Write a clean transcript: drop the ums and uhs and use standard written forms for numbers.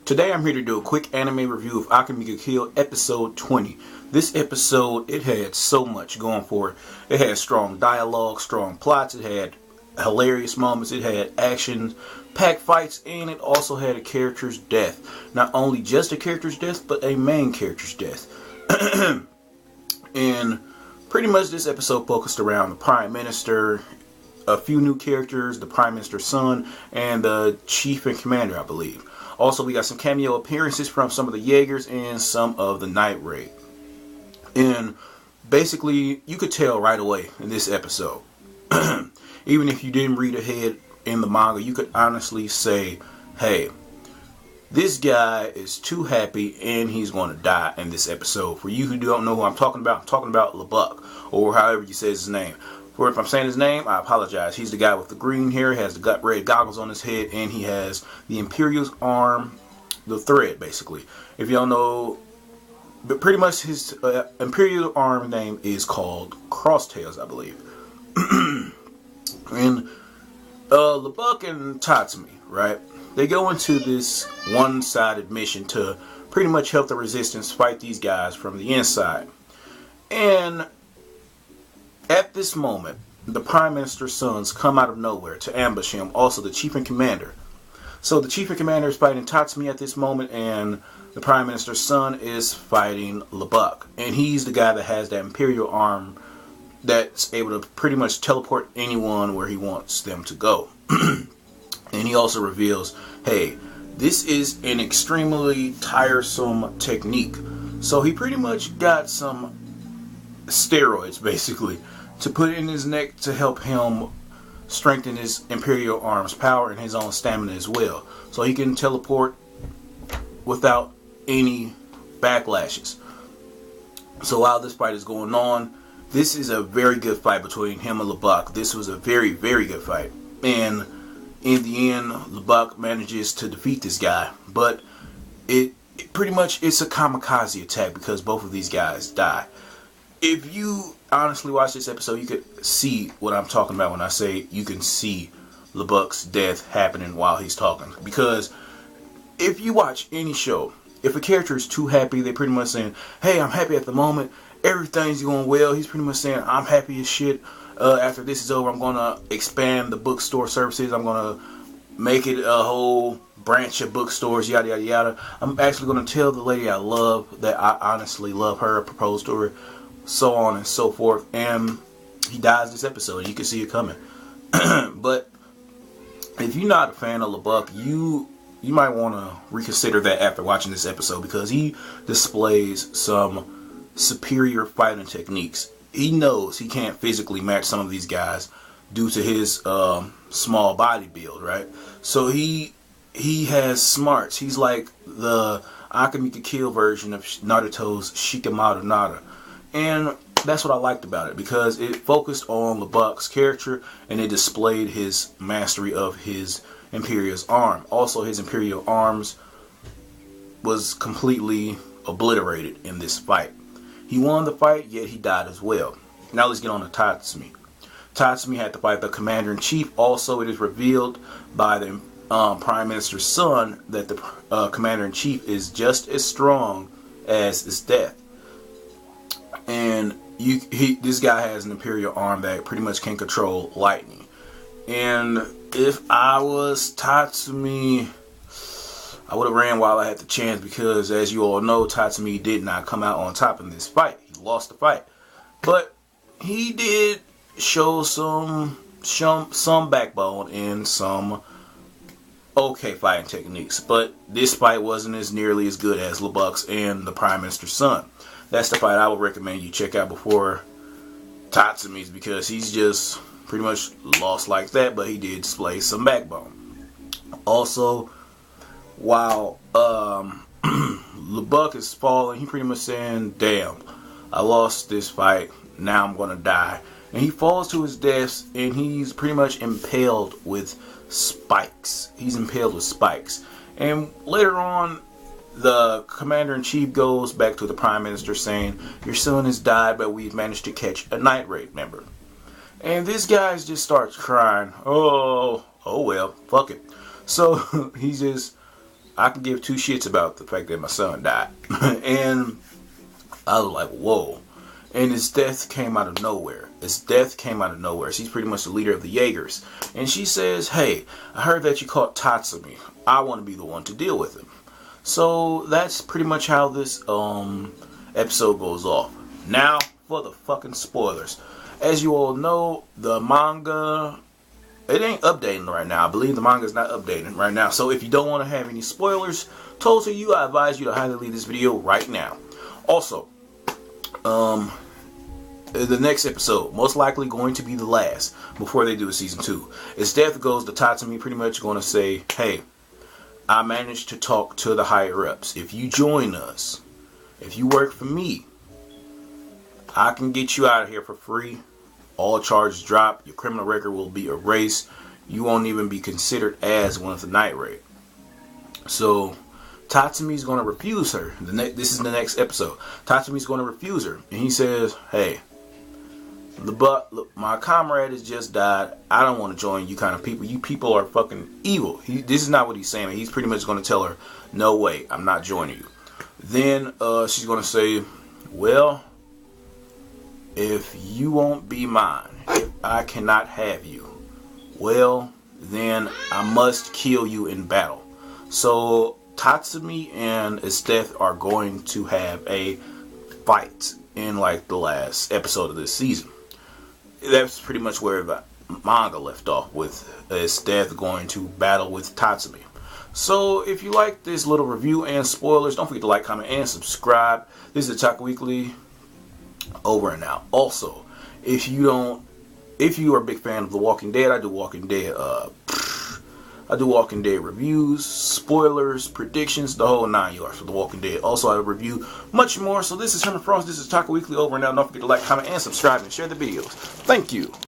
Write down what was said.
Today I'm here to do a quick anime review of Akame episode 20. This episode, it had so much going for it. It had strong dialogue, strong plots, it had hilarious moments, it had action, packed fights, and it also had a character's death. Not only just a character's death, but a main character's death. And pretty much this episode focused around the Prime Minister, a few new characters, the Prime Minister's son, and the Chief and Commander, I believe. Also, we got some cameo appearances from some of the Jaegers and some of the Night Raid. And basically, you could tell right away in this episode, even if you didn't read ahead in the manga, you could honestly say, hey, this guy is too happy and he's going to die in this episode. For you who don't know who I'm talking about LeBuck, or however you say his name. For if I'm saying his name, I apologize. He's the guy with the green hair, has the red goggles on his head, and he has the Imperial's arm, the thread, basically. If y'all know, but pretty much his Imperial arm name is called Crosstails, I believe. And LeBuck and Tatsumi, right? They go into this one-sided mission to pretty much help the Resistance fight these guys from the inside. And at this moment, the Prime Minister's sons come out of nowhere to ambush him, also the Chief and Commander. So the Chief and Commander is fighting Tatsumi at this moment, and the Prime Minister's son is fighting LeBuck. And he's the guy that has that Imperial arm that's able to pretty much teleport anyone where he wants them to go. And he also reveals, hey, this is an extremely tiresome technique. So he pretty much got some steroids, basically, to put in his neck to help him strengthen his Imperial arm's power and his own stamina as well. So he can teleport without any backlashes. So while this fight is going on, this is a very good fight between him and LeBuck. This was a very, very good fight. And in the end, LeBuck manages to defeat this guy. But it pretty much, it's a kamikaze attack because both of these guys die. If you honestly watch this episode, you could see what I'm talking about when I say you can see LeBuck's death happening while he's talking. Because if you watch any show, if a character is too happy, they're pretty much saying, hey, I'm happy at the moment, everything's going well. He's pretty much saying, I'm happy as shit. After this is over, I'm going to expand the bookstore services. I'm going to make it a whole branch of bookstores, yada, yada, yada. I'm actually going to tell the lady I love that I honestly love her, propose to her, so on and so forth. And he dies this episode. You can see it coming. But if you're not a fan of LeBuck, you might want to reconsider that after watching this episode, because he displays some superior fighting techniques. He knows he can't physically match some of these guys due to his small body build, right? So he has smarts. He's like the Akame version of Naruto's Shikamaru Nara. And that's what I liked about it, because it focused on LeBuck's character and it displayed his mastery of his Imperial's arm. Also, his Imperial arms was completely obliterated in this fight. He won the fight, yet he died as well. Now let's get on to Tatsumi. Tatsumi had to fight the Commander-in-Chief. Also, it is revealed by the Prime Minister's son that the Commander-in-Chief is just as strong as his death. And this guy has an Imperial arm that pretty much can control lightning. And if I was Tatsumi, I would have ran while I had the chance, because as you all know, Tatsumi did not come out on top in this fight. He lost the fight. But he did show some backbone and some okay fighting techniques. But this fight wasn't as nearly as good as LeBuck's and the Prime Minister's son. That's the fight I would recommend you check out before Tatsumi's, because he's just pretty much lost like that, but he did display some backbone. Also, while LeBuck is falling, he pretty much saying, damn, I lost this fight, now I'm gonna die. And he falls to his death, and he's pretty much impaled with spikes. He's impaled with spikes. And later on, the Commander-in-Chief goes back to the Prime Minister saying, your son has died, but we've managed to catch a Night Raid member. And this guy just starts crying. Oh well, fuck it. So he just I can give two shits about the fact that my son died. And I was like, whoa. And his death came out of nowhere. She's pretty much the leader of the Jaegers. And she says, hey, I heard that you caught Tatsumi. I want to be the one to deal with him. So that's pretty much how this episode goes off. Now for the fucking spoilers. As you all know, the manga, it ain't updating right now. I believe the manga is not updating right now. So if you don't want to have any spoilers told to you, I advise you to highly leave this video right now. Also, the next episode, most likely going to be the last before they do a season 2. As death goes, the Tatsumi pretty much going to say, hey, I managed to talk to the higher ups. If you join us, if you work for me, I can get you out of here for free. All charges drop. Your criminal record will be erased. You won't even be considered as one of the night raid. So Tatsumi's going to refuse her. This is the next episode. Tatsumi's going to refuse her. And he says, hey, look, my comrade has just died. I don't want to join you kind of people. You people are fucking evil. This is not what he's saying. He's pretty much going to tell her, no way, I'm not joining you. Then she's going to say, well, if you won't be mine, if I cannot have you, well, then I must kill you in battle. So Tatsumi and Esteth are going to have a fight in like the last episode of this season. That's pretty much where the manga left off, with Esteth going to battle with Tatsumi. So if you like this little review and spoilers, don't forget to like, comment, and subscribe. This is the Otaku Weekly. Over and out. Also, if you are a big fan of The Walking Dead, I do Walking Dead reviews, spoilers, predictions, the whole 9 yards for The Walking Dead. Also, I review much more. So this is Herman Frost. This is Otaku Weekly. Over and out. Don't forget to like, comment, and subscribe, and share the videos. Thank you.